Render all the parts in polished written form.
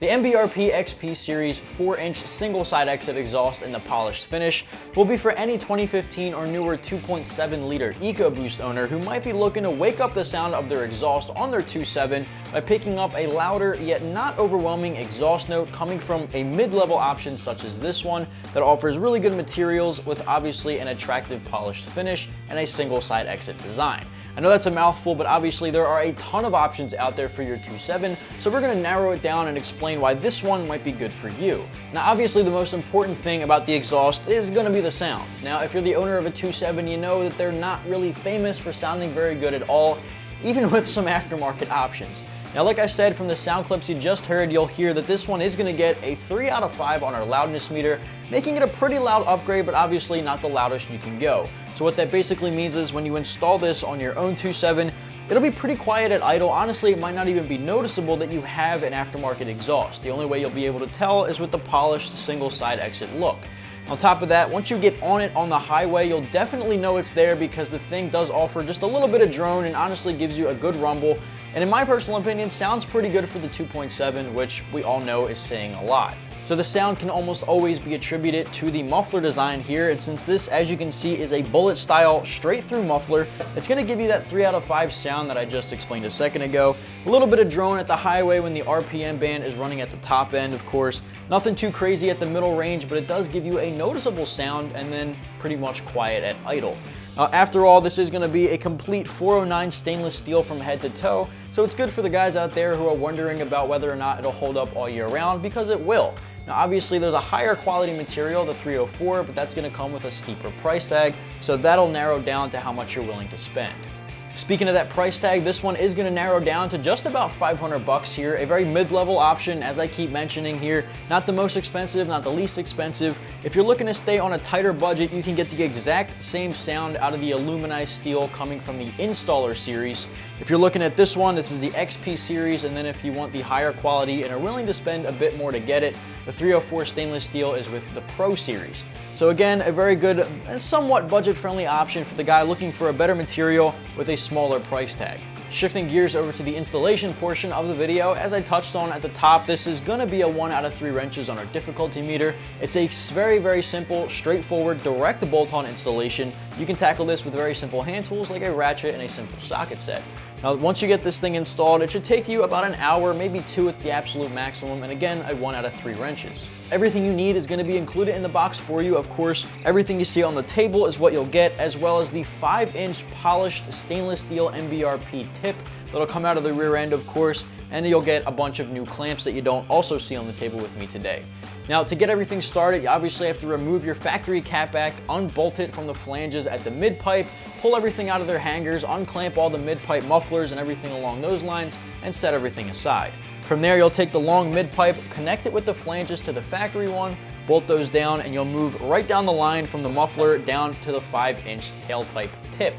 The MBRP XP Series 4-inch single-side exit exhaust in the polished finish will be for any 2015 or newer 2.7-liter EcoBoost owner who might be looking to wake up the sound of their exhaust on their 2.7 by picking up a louder yet not overwhelming exhaust note coming from a mid-level option such as this one that offers really good materials with obviously an attractive polished finish and a single-side exit design. I know that's a mouthful, but obviously there are a ton of options out there for your 2.7, so we're going to narrow it down and explain why this one might be good for you. Now obviously the most important thing about the exhaust is going to be the sound. Now if you're the owner of a 2.7, you know that they're not really famous for sounding very good at all, even with some aftermarket options. Now like I said, from the sound clips you just heard, you'll hear that this one is going to get a 3 out of 5 on our loudness meter, making it a pretty loud upgrade, but obviously not the loudest you can go. So what that basically means is when you install this on your own 2.7, it'll be pretty quiet at idle. Honestly, it might not even be noticeable that you have an aftermarket exhaust. The only way you'll be able to tell is with the polished single side exit look. On top of that, once you get on it on the highway, you'll definitely know it's there because the thing does offer just a little bit of drone and honestly gives you a good rumble. And in my personal opinion, sounds pretty good for the 2.7, which we all know is saying a lot. So the sound can almost always be attributed to the muffler design here, and since this, as you can see, is a bullet style straight through muffler, it's going to give you that 3 out of 5 sound that I just explained a second ago. A little bit of drone at the highway when the RPM band is running at the top end, of course. Nothing too crazy at the middle range, but it does give you a noticeable sound and then pretty much quiet at idle. After all, this is going to be a complete 409 stainless steel from head to toe, so it's good for the guys out there who are wondering about whether or not it'll hold up all year round, because it will. Now obviously there's a higher quality material, the 304, but that's going to come with a steeper price tag, so that'll narrow down to how much you're willing to spend. Speaking of that price tag, this one is going to narrow down to just about 500 bucks here, a very mid-level option, as I keep mentioning here. Not the most expensive, not the least expensive. If you're looking to stay on a tighter budget, you can get the exact same sound out of the aluminized steel coming from the Installer series. If you're looking at this one, this is the XP series, and then if you want the higher quality and are willing to spend a bit more to get it, the 304 stainless steel is with the Pro series. So again, a very good and somewhat budget-friendly option for the guy looking for a better material with a smaller price tag. Shifting gears over to the installation portion of the video, as I touched on at the top, this is going to be a 1 out of 3 wrenches on our difficulty meter. It's a very simple, straightforward, direct bolt-on installation. You can tackle this with very simple hand tools like a ratchet and a simple socket set. Now, once you get this thing installed, it should take you about an hour, maybe 2 at the absolute maximum, and again, a 1 out of 3 wrenches. Everything you need is going to be included in the box for you, of course. Everything you see on the table is what you'll get, as well as the 5-inch polished stainless steel MBRP tip that'll come out of the rear end, of course, and you'll get a bunch of new clamps that you don't also see on the table with me today. Now, to get everything started, you obviously have to remove your factory catback, unbolt it from the flanges at the mid-pipe, pull everything out of their hangers, unclamp all the mid-pipe mufflers and everything along those lines, and set everything aside. From there, you'll take the long mid-pipe, connect it with the flanges to the factory one, bolt those down, and you'll move right down the line from the muffler down to the 5-inch tailpipe tip.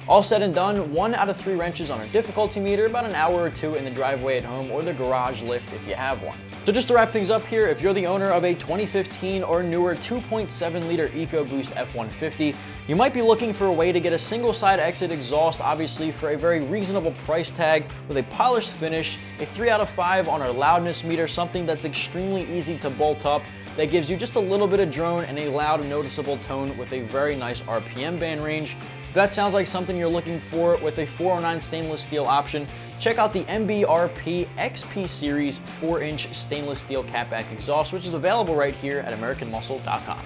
All said and done, 1 out of 3 wrenches on our difficulty meter, about an hour or 2 in the driveway at home or the garage lift if you have one. So just to wrap things up here, if you're the owner of a 2015 or newer 2.7-liter EcoBoost F150, you might be looking for a way to get a single-side exit exhaust, obviously for a very reasonable price tag with a polished finish, a 3 out of 5 on our loudness meter, something that's extremely easy to bolt up, that gives you just a little bit of drone and a loud, noticeable tone with a very nice RPM band range. If that sounds like something you're looking for with a 409 stainless steel option, check out the MBRP XP Series 4-inch stainless steel catback exhaust, which is available right here at AmericanMuscle.com.